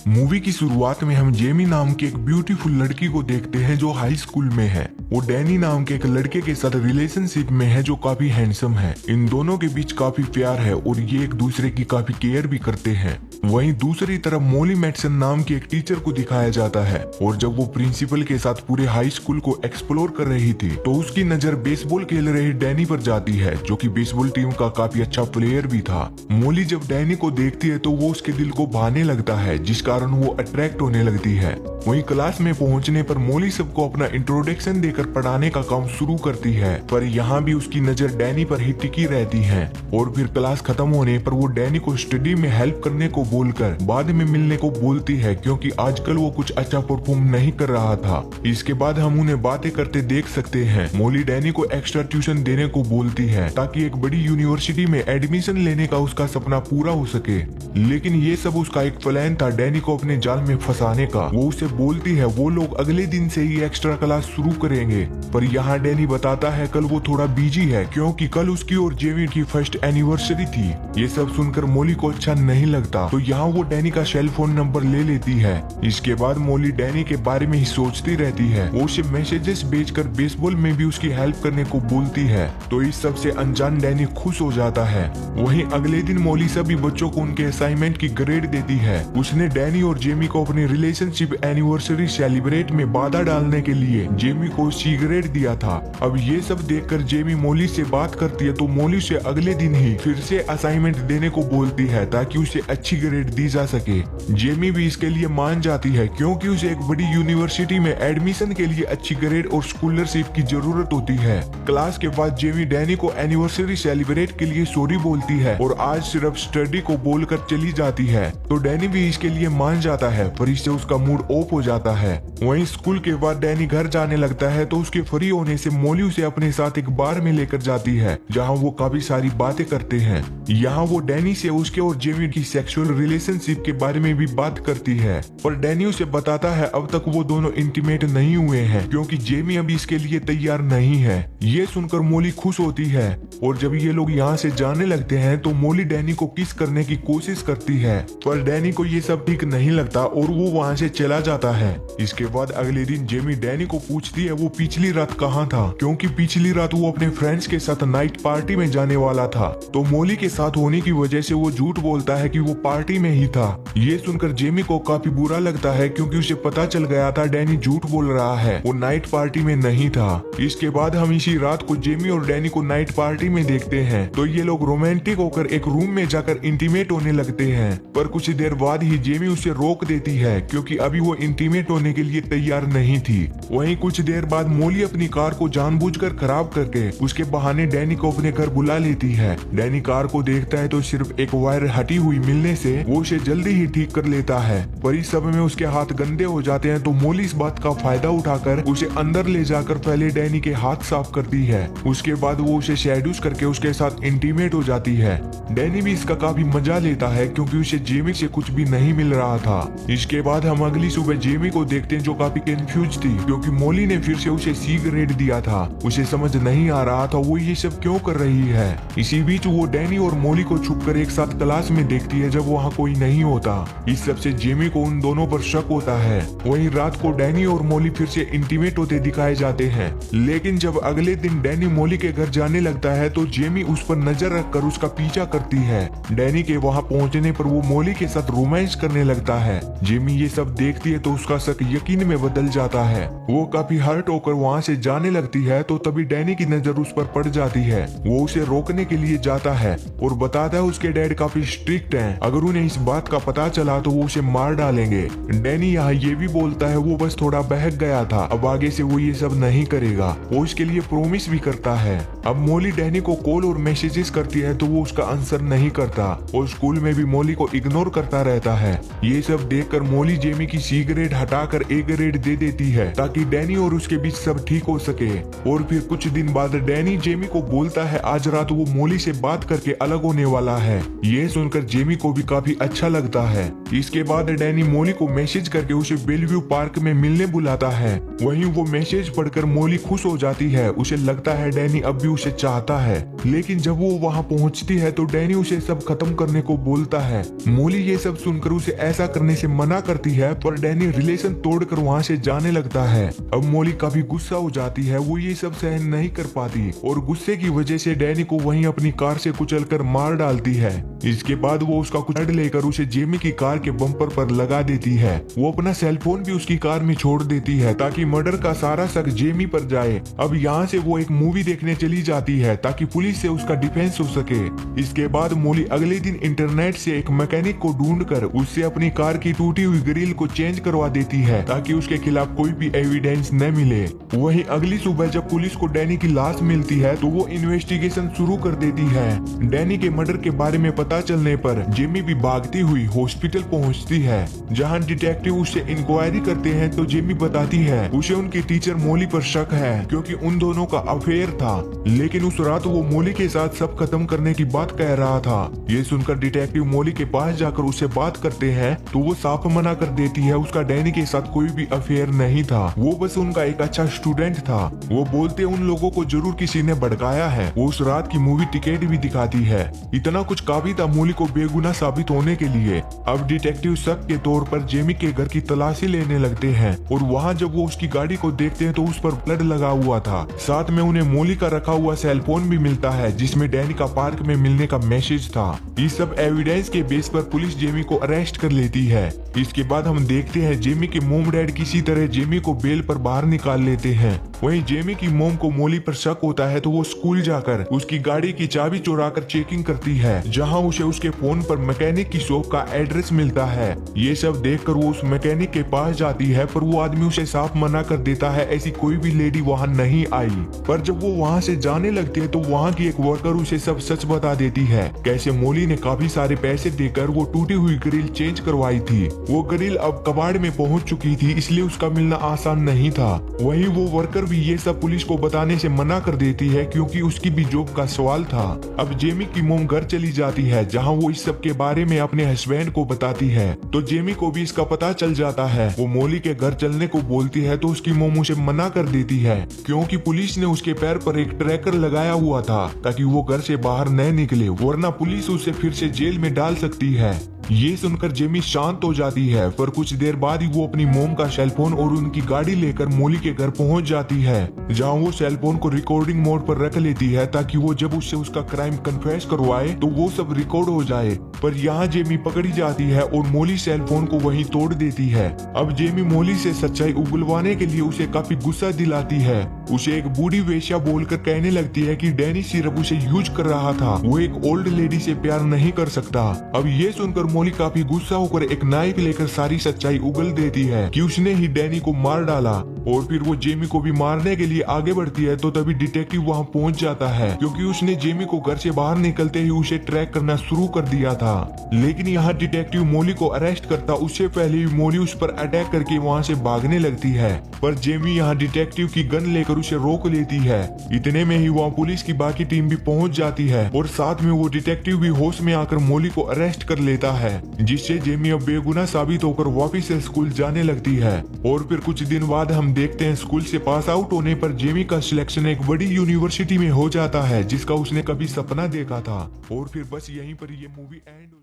Movie की शुरुआत में हम जेमी नाम की एक ब्यूटीफुल लड़की को देखते हैं जो हाई स्कूल में है। वो डैनी नाम के एक लड़के के साथ रिलेशनशिप में है जो काफी हैंडसम है। इन दोनों के बीच काफी प्यार है और ये एक दूसरे की काफी केयर भी करते हैं। वहीं दूसरी तरफ मोली मैटसन नाम की एक टीचर को दिखाया जाता है और जब वो प्रिंसिपल के साथ पूरे हाई स्कूल को एक्सप्लोर कर रही थी तो उसकी नजर बेसबॉल खेल रहे डैनी पर जाती है जो कि बेसबॉल टीम का काफी अच्छा प्लेयर भी था। मोली जब डैनी को देखती है तो वो उसके दिल को भाने लगता है जिस कारण वो अट्रैक्ट होने लगती है। वहीं क्लास में पहुंचने पर मोली सबको अपना इंट्रोडक्शन देकर पढ़ाने का काम शुरू करती है, पर यहाँ भी उसकी नजर डैनी पर ही टिकी रहती है। और फिर क्लास खत्म होने पर वो डैनी को स्टडी में हेल्प करने को बोलकर बाद में मिलने को बोलती है क्योंकि आजकल वो कुछ अच्छा परफॉर्म नहीं कर रहा था। इसके बाद हम उन्हें बातें करते देख सकते हैं। मोली डैनी को एक्स्ट्रा ट्यूशन देने को बोलती है ताकि एक बड़ी यूनिवर्सिटी में एडमिशन लेने का उसका सपना पूरा हो सके, लेकिन ये सब उसका एक प्लान था डैनी को अपने जाल में फंसाने का। वो उसे बोलती है वो लोग अगले दिन से ही एक्स्ट्रा क्लास शुरू करेंगे, पर यहाँ डैनी बताता है कल वो थोड़ा बिजी है क्योंकि कल उसकी और जेमी की फर्स्ट एनिवर्सरी थी। ये सब सुनकर मोली को अच्छा नहीं लगता तो यहाँ वो डैनी का सेल फोन नंबर ले लेती है। इसके बाद मोली डैनी के बारे में ही सोचती रहती है। वो उसे मैसेजेस भेजकर बेसबॉल में भी उसकी हेल्प करने को बोलती है तो इस सब से अनजान डैनी खुश हो जाता है। वहीं अगले दिन मोली सभी बच्चों को उनके असाइनमेंट की ग्रेड देती है। उसने डैनी और जेमी को अपनी रिलेशनशिप एनिवर्सरी सेलिब्रेट में बाधा डालने के लिए जेमी को सिगरेट दिया था। अब ये सब देखकर जेमी मोली से बात करती है तो मोली से अगले दिन ही फिर से असाइनमेंट देने को बोलती है ताकि उसे अच्छी ग्रेड दी जा सके। जेमी भी इसके लिए मान जाती है क्योंकि उसे एक बड़ी यूनिवर्सिटी में एडमिशन के लिए अच्छी ग्रेड और स्कॉलरशिप की जरूरत होती है। क्लास के बाद जेमी डैनी को एनिवर्सरी सेलिब्रेट के लिए सॉरी बोलती है और आज सिर्फ स्टडी को बोलकर चली जाती है तो डैनी भी इसके लिए मान जाता है, पर इससे उसका मूड ऑफ हो जाता है। वहीं स्कूल के बाद डैनी घर जाने लगता है तो उसके फ्री होने से मोली उसे अपने साथ एक बार में लेकर जाती है जहां वो काफी सारी बातें करते हैं। यहाँ वो डैनी से उसके और जेमी की सेक्सुअल रिलेशनशिप के बारे में भी बात करती है, पर डैनी उसे बताता है अब तक वो दोनों इंटीमेट नहीं हुए हैं क्योंकि जेमी अभी इसके लिए तैयार नहीं है। ये सुनकर मोली खुश होती है और जब ये लोग यहाँ से जाने लगते हैं तो मोली डैनी को किस करने की कोशिश करती है, पर डैनी को ये सब ठीक नहीं लगता और वो वहाँ से चला जाता है। इसके बाद अगले दिन जेमी डैनी को पूछती है वो पिछली रात कहाँ था, क्योंकि पिछली रात वो अपने फ्रेंड्स के साथ नाइट पार्टी में जाने वाला था। तो मोली के साथ होने की वजह से वो झूठ बोलता है कि वो पार्टी में ही था। ये सुनकर जेमी को काफी बुरा लगता है क्योंकि उसे पता चल गया था डैनी झूठ बोल रहा है, वो नाइट पार्टी में नहीं था। इसके बाद हम इसी रात को जेमी और डैनी को नाइट पार्टी में देखते हैं तो ये लोग रोमांटिक होकर एक रूम में जाकर इंटीमेट होने लगते हैं, पर कुछ देर बाद ही जेमी उसे रोक देती है क्योंकि अभी वो इंटीमेट होने के लिए तैयार नहीं थी। वहीं कुछ देर बाद मोली अपनी कार को जानबूझकर खराब करके उसके बहाने डैनी को अपने घर बुला लेती है। डैनी कार को देखता है तो सिर्फ एक वायर हटी हुई मिलने से वो उसे जल्दी ही ठीक कर लेता है, पर इस समय में उसके हाथ गंदे हो जाते हैं तो मोली इस बात का फायदा उठाकर उसे अंदर ले जाकर पहले डैनी के हाथ साफ करती है। उसके बाद वो उसे शेड्यूस करके उसके साथ इंटीमेट हो जाती है। डैनी भी इसका काफी मजा लेता है क्योंकि उसे जेमी से कुछ भी नहीं मिल रहा था। इसके बाद हम अगली सुबह जेमी को देखते हैं जो काफी कंफ्यूज थी क्योंकि मोली ने फिर से उसे सिगरेट दिया था। उसे समझ नहीं आ रहा था वो ये सब क्यों कर रही है। इसी बीच वो डैनी और मोली को छुपकर एक साथ क्लास में देखती है जब वहाँ कोई नहीं होता। इस सब से जेमी को उन दोनों पर शक होता है। वहीं रात को डैनी और मोली फिर से इंटीमेट होते दिखाए जाते हैं, लेकिन जब अगले दिन डैनी मोली के घर जाने लगता है तो जेमी उस पर नजर रखकर उसका पीछा करती है। डैनी के वहाँ पहुँचने पर वो मोली के साथ रोमांस करने लगता है। जेमी ये सब देखती है तो उसका शक यकीन में बदल जाता है। वो काफी हर्ट होकर वहाँ से जाने लगती है तो तभी डैनी की नजर उस पर पड़ जाती है। वो उसे रोकने के लिए जाता है और बताता है उसके डैड काफी स्ट्रिक्ट हैं, अगर उन्हें इस बात का पता चला तो वो उसे मार डालेंगे। डैनी यहाँ ये भी बोलता है वो बस थोड़ा बहक गया था, अब आगे से वो ये सब नहीं करेगा। वो इसके लिए प्रॉमिस भी करता है। अब मोली डैनी को कॉल और मैसेजेस करती है तो वो उसका आंसर नहीं करता और स्कूल में भी मोली को इग्नोर करता रहता है। ये सब देखकर मोली जेमी की सिगरेट हटाकर ए ग्रेड दे देती है ताकि डैनी और उसके बीच सब ठीक हो सके। और फिर कुछ दिन बाद डैनी जेमी को बोलता है आज रात वो मोली से बात करके अलग होने वाला है। ये सुनकर जेमी को भी काफी अच्छा लगता है। इसके बाद डैनी मोली को मैसेज करके उसे बेलव्यू पार्क में मिलने बुलाता है। वहीं वो मैसेज पढ़कर मोली खुश हो जाती है। उसे लगता है डैनी अब भी उसे चाहता है। लेकिन जब वो वहाँ पहुँचती है तो डैनी उसे सब खत्म करने को बोलता है। मोली ये सब सुनकर उसे ऐसा करने से मना करती है, पर डैनी रिलेशन तोड़कर वहाँ से जाने लगता है। अब मोली काफी गुस्सा हो जाती है, वो ये सब सहन नहीं कर पाती और गुस्से की वजह से डैनी को वहीं अपनी कार से कुचलकर मार डालती है। इसके बाद वो उसका कुछ लेकर उसे जेमी की कार के बम्पर पर लगा देती है। वो अपना सेलफोन भी उसकी कार में छोड़ देती है ताकि मर्डर का सारा शक जेमी पर जाए। अब यहाँ से वो एक मूवी देखने चली जाती है ताकि पुलिस से उसका डिफेंस हो सके। इसके बाद मोली अगले दिन इंटरनेट से एक मैकेनिक को ढूंढकर उससे अपनी कार की टूटी हुई ग्रिल को चेंज करवा देती है ताकि उसके खिलाफ कोई भी एविडेंस न मिले। वहीं अगली सुबह जब पुलिस को डैनी की लाश मिलती है तो वो इन्वेस्टिगेशन शुरू कर देती है। डैनी के मर्डर के बारे में पता चलने पर जेमी भी भागती हुई हॉस्पिटल पहुंचती है, जहां डिटेक्टिव उससे इंक्वायरी करते हैं तो जेमी बताती है उसे उनकी टीचर मोली पर शक है क्योंकि उन दोनों का अफेयर था, लेकिन उस रात वो मोली के साथ सब खत्म करने की बात कह रहा था। ये सुनकर डिटेक्टिव मोली के पास जाकर उससे बात करते हैं तो वो साफ मना कर देती है उसका डैनी के साथ कोई भी अफेयर नहीं था, वो बस उनका एक अच्छा स्टूडेंट था। वो बोलते उन लोगों को जरूर किसी ने भड़काया है। वो उस रात की मूवी टिकट भी दिखाती है। इतना कुछ काफी था मोली को बेगुनाह साबित होने के लिए। अब डिटेक्टिव शक के तौर पर जेमी के घर की तलाशी लेने लगते हैं और वहाँ जब वो उसकी गाड़ी को देखते हैं तो उस पर ब्लड लगा हुआ था। साथ में उन्हें मोली का रखा हुआ सेलफोन भी मिलता है जिसमें डैनी का पार्क में मिलने का मैसेज था। इस सब एविडेंस के बेस पर पुलिस जेमी को अरेस्ट कर लेती है। इसके बाद हम देखते हैं जेमी के मोम डैड किसी तरह जेमी को बेल पर बाहर निकाल लेते हैं। वहीं जेमी की मोम को मोली पर शक होता है तो वो स्कूल जाकर उसकी गाड़ी की चाबी चुराकर चेकिंग करती है, जहां उसे उसके फोन पर मैकेनिक की शॉप का एड्रेस मिलता है। ये सब देखकर वो उस मैकेनिक के पास जाती है, पर वो आदमी उसे साफ मना कर देता है ऐसी कोई भी लेडी वहां नहीं आई। पर जब वो वहां से जाने लगती है तो वहां की एक वर्कर उसे सब सच बता देती है, कैसे मोली ने काफी सारे पैसे देकर वो टूटी हुई ग्रिल चेंज करवाई थी। वो ग्रिल अब कबाड़ में पहुंच चुकी थी, इसलिए उसका मिलना आसान नहीं था। वहीं वो वर्कर भी ये सब पुलिस को बताने से मना कर देती है क्योंकि उसकी भी जॉब का सवाल था। अब जेमी की मोम घर चली जाती है, जहां वो इस सब के बारे में अपने हस्बैंड को बताती है तो जेमी को भी इसका पता चल जाता है। वो मोली के घर चलने को बोलती है तो उसकी मोम उसे मना कर देती है क्योंकि पुलिस ने उसके पैर पर एक ट्रैकर लगाया हुआ था ताकि वो घर से बाहर न निकले, वरना पुलिस उसे फिर से जेल में डाल सकती है। ये सुनकर जेमी शांत हो जाती है, पर कुछ देर बाद ही वो अपनी मोम का सेलफोन और उनकी गाड़ी लेकर मोली के घर पहुंच जाती है, जहां वो सेलफोन को रिकॉर्डिंग मोड पर रख लेती है ताकि वो जब उससे उसका क्राइम कन्फेस करवाए तो वो सब रिकॉर्ड हो जाए। पर यहाँ जेमी पकड़ी जाती है और मोली सेलफोन को वहीं तोड़ देती है। अब जेमी मोली से सच्चाई उगलवाने के लिए उसे काफी गुस्सा दिलाती है। उसे एक बूढ़ी वेश्या बोलकर कहने लगती है कि डैनी सिर्फ उसे यूज कर रहा था, वो एक ओल्ड लेडी से प्यार नहीं कर सकता। अब ये सुनकर मोली काफी गुस्सा होकर एक नाइफ लेकर सारी सच्चाई उगल देती है कि उसने ही डैनी को मार डाला, और फिर वो जेमी को भी मारने के लिए आगे बढ़ती है तो तभी डिटेक्टिव वहां पहुंच जाता है क्योंकि उसने जेमी को घर से बाहर निकलते ही उसे ट्रैक करना शुरू कर दिया था। लेकिन यहाँ डिटेक्टिव मोली को अरेस्ट करता उससे पहले ही मोली उस पर अटैक करके वहाँ से भागने लगती है, पर जेमी यहाँ डिटेक्टिव की गन लेकर उसे रोक लेती है। इतने में ही वहाँ पुलिस की बाकी टीम भी पहुंच जाती है और साथ में वो डिटेक्टिव भी होश में आकर मोली को अरेस्ट कर लेता है, जिससे जेमी अब बेगुनाह साबित होकर वापिस से स्कूल जाने लगती है। और फिर कुछ दिन बाद हम देखते हैं स्कूल से पास आउट होने पर जेमी का सिलेक्शन एक बड़ी यूनिवर्सिटी में हो जाता है जिसका उसने कभी सपना देखा था। और फिर बस यहीं पर ये मूवी एंड हो जाती है।